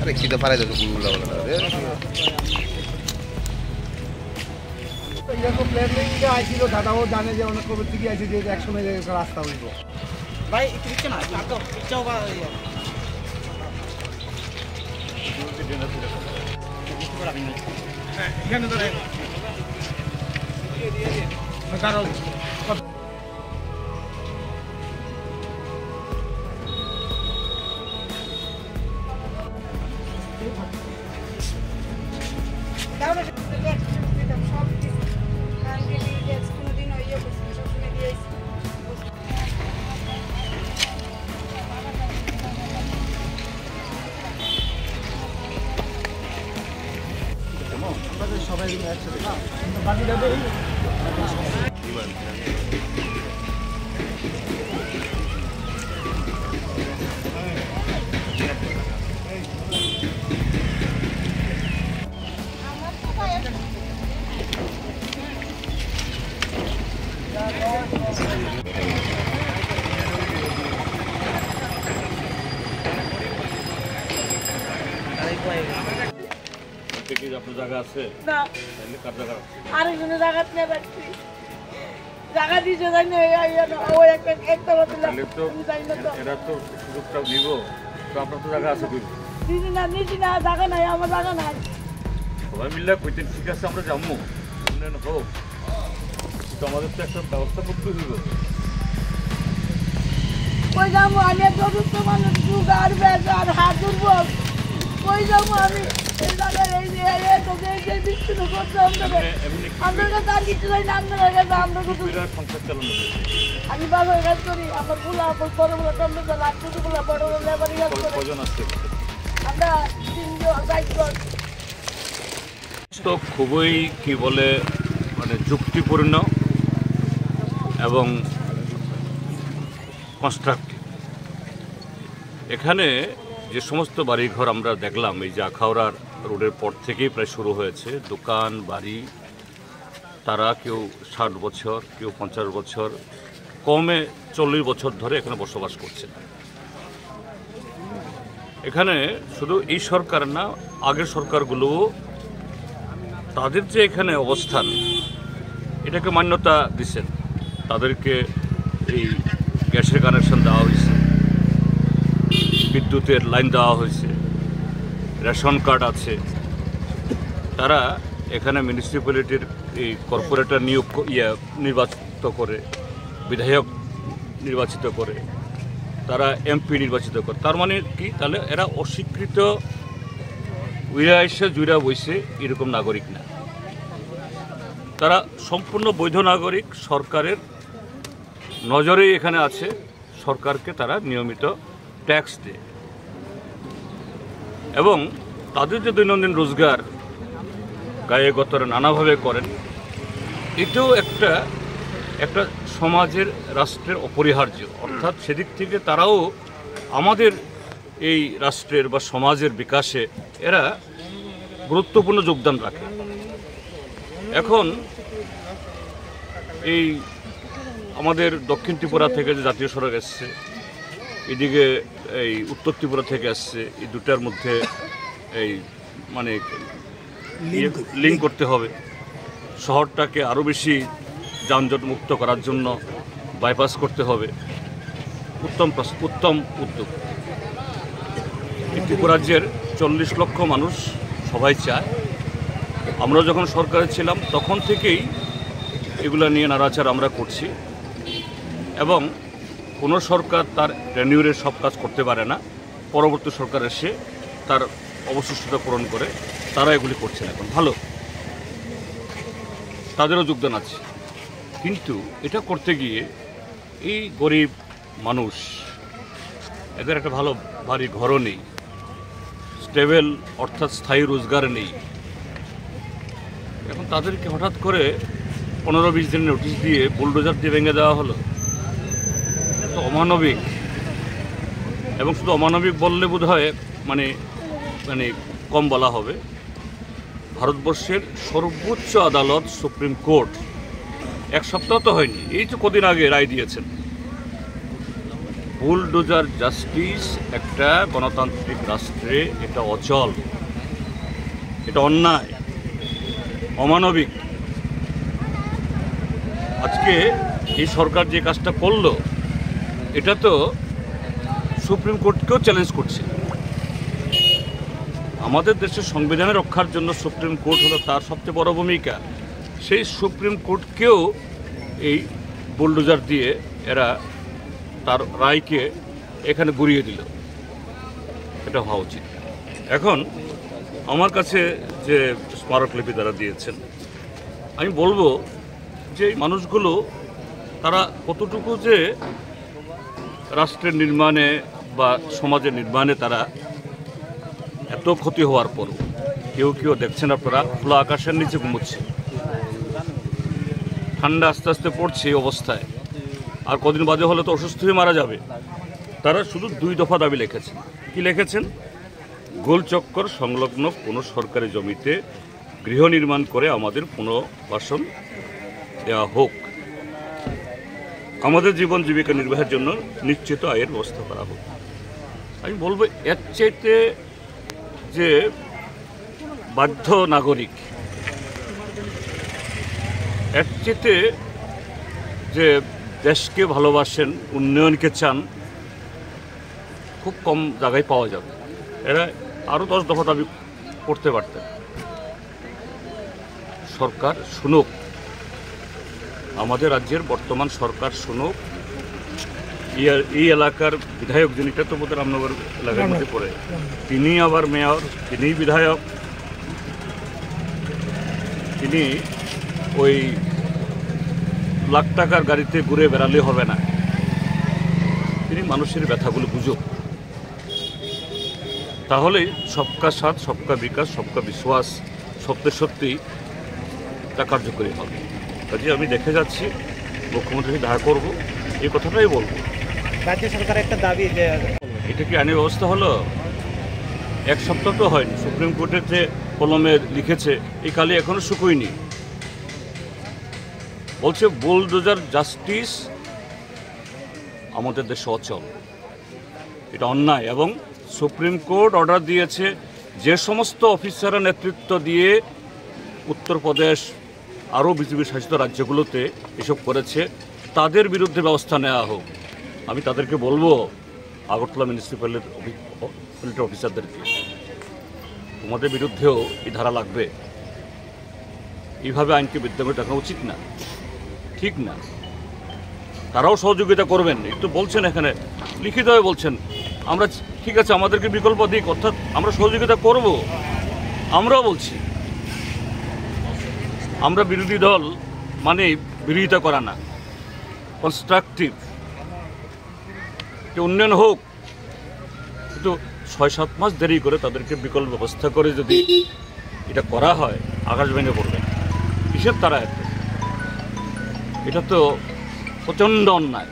अरे kita পারে তো গুলো বলা রে এরকম প্ল্যানিং যে আইছিল দাদাও জানে যে অনেক কবে থেকে আইছে যে একসময় রাস্তা হইব ভাই একটু দিচ্ছ না তো ইচ্ছাও বা এখানে তো কারণ সবাই একসাথে না বাকি যাবে আপনার জায়গা আছে না তাহলে কার জায়গা আছে আরেকজনের জায়গা নিয়ে রাখছি জায়গা দিয়েছে জানি ওই একটা দিলাম এরা তো সুযোগটা দিব তো আপনার তো জায়গা আছে নিচি না জায়গা নাই আমার জায়গা নাই সবাই মিললে কইতেন ঠিক আছে আমরা যাবো উন্নয়ন হোক কিন্তু আমাদের তো একটা ব্যবস্থা করতে হইব কই যাবো আমি একটা অসুস্থ মানুষ সুগার প্রেসার হাত দুর্বল কই যাবো আমি এই জায়গায় এই তোকে এই বিচ্ছিন্ন করতে আমাদের কাছে আর কিছু নাই না আপনার কাছে আমরা সংসার চালানো আমি বাবার কাজ করি আমার গুলা বড় বড় কম্পিউটার লাগছে গুলা বড় বড় লেবার কাজ করে কজন আছে আমরা তিনজন বাইকজন তো খুবই কি বলে মানে যুক্তিপূর্ণ এবং কনস্ট্রাকটিভ এখানে যে সমস্ত বাড়িঘর আমরা দেখলাম এই যে আখাউড়ার রোডের পর থেকেই প্রায় শুরু হয়েছে দোকান বাড়ি তারা কেউ 60 বছর কেউ 50 বছর কমে 40 বছর ধরে এখানে বসবাস করছে এখানে শুধু এই সরকার না আগের সরকারগুলো তাদের যে এখানে অবস্থান এটাকে মান্যতা দিচ্ছেন তাদেরকে এই গ্যাসের কানেকশন দেওয়া হয়েছে বিদ্যুতের লাইন দেওয়া হয়েছে রেশন কার্ড আছে তারা এখানে মিউনিসিপ্যালিটির এই কর্পোরেটর নির্বাচিত করে বিধায়ক নির্বাচিত করে তারা এমপি নির্বাচিত করে তার মানে কি তাহলে এরা অস্বীকৃত উইরা এসে জুইরা বইছে এরকম নাগরিক না তারা সম্পূর্ণ বৈধ নাগরিক সরকারের নজরেই এখানে আছে সরকারকে তারা নিয়মিত ট্যাক্স দেয় এবং তাদের যে দৈনন্দিন রোজগার গায়ে গতরে নানাভাবে করেন এটাও একটা সমাজের রাষ্ট্রের অপরিহার্য অর্থাৎ সেদিক থেকে তারাও আমাদের এই রাষ্ট্রের বা সমাজের বিকাশে এরা গুরুত্বপূর্ণ যোগদান রাখে এখন এই আমাদের দক্ষিণ ত্রিপুরা থেকে যে জাতীয় সড়ক এসছে এদিকে এই উত্তর ত্রিপুরা থেকে আসছে এই দুটার মধ্যে এই মানে লিঙ্ক করতে হবে শহরটাকে আরও বেশি যানজট মুক্ত করার জন্য বাইপাস করতে হবে উত্তম উদ্যোগ ত্রিপুরা রাজ্যের 40 লক্ষ মানুষ সবাই চায় আমরা যখন সরকারে ছিলাম তখন থেকেই এগুলা নিয়ে নাড়াচাড়া আমরা করছি এবং কোনো সরকার তার রেনিউরে সব কাজ করতে পারে না পরবর্তী সরকার এসে তার অবশিষ্টতা পূরণ করে তারা এগুলি করছেন এখন ভালো তাদেরও যোগদান আছে কিন্তু এটা করতে গিয়ে এই গরিব মানুষ এদের একটা ভালো ভারী ঘরও নেই, স্টেবল অর্থাৎ স্থায়ী রোজগার নেই। এখন তাদেরকে হঠাৎ করে 15-20 দিনের নোটিশ দিয়ে বুলডোজার দিয়ে ভেঙে দেওয়া হলো। তো অমানবিক, এবং শুধু অমানবিক বললে বোধ হয় মানে কম বলা হবে। ভারতবর্ষের সর্বোচ্চ আদালত সুপ্রিম কোর্ট এক সপ্তাহ তো হয়নি, এই তো কদিন আগে রায় দিয়েছেন, বুলডোজার জাস্টিস একটা গণতান্ত্রিক রাষ্ট্রে এটা অচল, এটা অন্যায়, অমানবিক। আজকে এই সরকার যে কাজটা করলো এটা তো সুপ্রিম কোর্টকেও চ্যালেঞ্জ করছে। আমাদের দেশের সংবিধান রক্ষার জন্য সুপ্রিম কোর্ট হলো তার সবচেয়ে বড় ভূমিকা। সেই সুপ্রিম কোর্টকেও এই বুলডোজার দিয়ে এরা তার রায়কে এখানে গুড়িয়ে দিল। এটা হওয়া উচিত। এখন আমার কাছে যে স্মারকলিপি তারা দিয়েছেন, আমি বলবো যে এই মানুষগুলো তারা কতটুকু যে রাষ্ট্রের নির্মাণে বা সমাজের নির্মাণে তারা এত ক্ষতি হওয়ার পর কেউ কেউ দেখছেন আপনারা খোলা আকাশের নিচে ঘুমোচ্ছে, ঠান্ডা আস্তে আস্তে পড়ছে এই অবস্থায়, আর কদিন বাদে হলে তো অসুস্থ হয়ে মারা যাবে। তারা শুধু 2 দফা দাবি লিখেছেন। কি লিখেছেন? গোলচক্কর সংলগ্ন কোনো সরকারি জমিতে গৃহ নির্মাণ করে আমাদের পুনর্বাসন দেওয়া হোক, আমাদের জীবন জীবিকা নির্বাহের জন্য নিশ্চিত আয়ের ব্যবস্থা করা হোক। আমি বলবো এর চাইতে যে বাধ্য নাগরিক, এর চাইতে যে দেশকে ভালোবাসেন, উন্নয়নকে চান, খুব কম জায়গায় পাওয়া যাবে। এরা আরও 10 দফা দাবি করতে পারতেন। সরকার শুনুক, আমাদের রাজ্যের বর্তমান সরকার শুনুক। এই এলাকার বিধায়ক যিনি, এটা তো বোধহয় রামনগর এলাকার মধ্যে পড়ে, তিনি আবার মেয়র, তিনি বিধায়ক, তিনি ওই লাখ টাকার গাড়িতে ঘুরে বেড়ালে হবে না, তিনি মানুষের ব্যথাগুলো বুঝুক। তাহলেই সবকা সাথ, সবকা বিকাশ, সবকা বিশ্বাস সত্যি তা কার্যকরী হবে। কাজে আমি দেখে যাচ্ছি মুখ্যমন্ত্রীকে দেখা করব, এই কথাটাই বলবো। রাজ্য সরকারের একটা দাবি যে এটা কি আইনি ব্যবস্থা হলো? 1 সপ্তাহ তো হয়নি, সুপ্রিম কোর্টের যে কলমে লিখেছে এই কালি এখনো শুকোয়নি। বলছে বুলডোজার জাস্টিস আমাদের দেশে অচল, এটা অন্যায়। এবং সুপ্রিম কোর্ট অর্ডার দিয়েছে যে সমস্ত অফিসাররা নেতৃত্ব দিয়ে উত্তরপ্রদেশ আরও বিজেপি শাসিত রাজ্যগুলোতে এসব করেছে তাদের বিরুদ্ধে ব্যবস্থা নেওয়া হোক। আমি তাদেরকে বলবো, আগরতলা মিউনিসিপ্যালিটি অফিসারদেরকে, তোমাদের বিরুদ্ধেও এই ধারা লাগবে। এইভাবে আইনকে বিদ্যমান দেখানো উচিত না, ঠিক না। তারাও সহযোগিতা করবেন, একটু বলছেন এখানে লিখিত হয়ে বলছেন, আমরা ঠিক আছে আমাদেরকে বিকল্প দিক, অর্থাৎ আমরা সহযোগিতা করব। আমরাও বলছি, আমরা বিরোধী দল মানে বিরোধিতা করা না, কনস্ট্রাকটিভ, উন্নয়ন হোক, কিন্তু 6-7 মাস দেরি করে তাদেরকে বিকল্প ব্যবস্থা করে যদি এটা করা হয়, আকাশ ভেঙে পড়বে। কিসের তারা এটা তো প্রচণ্ড অন্যায়।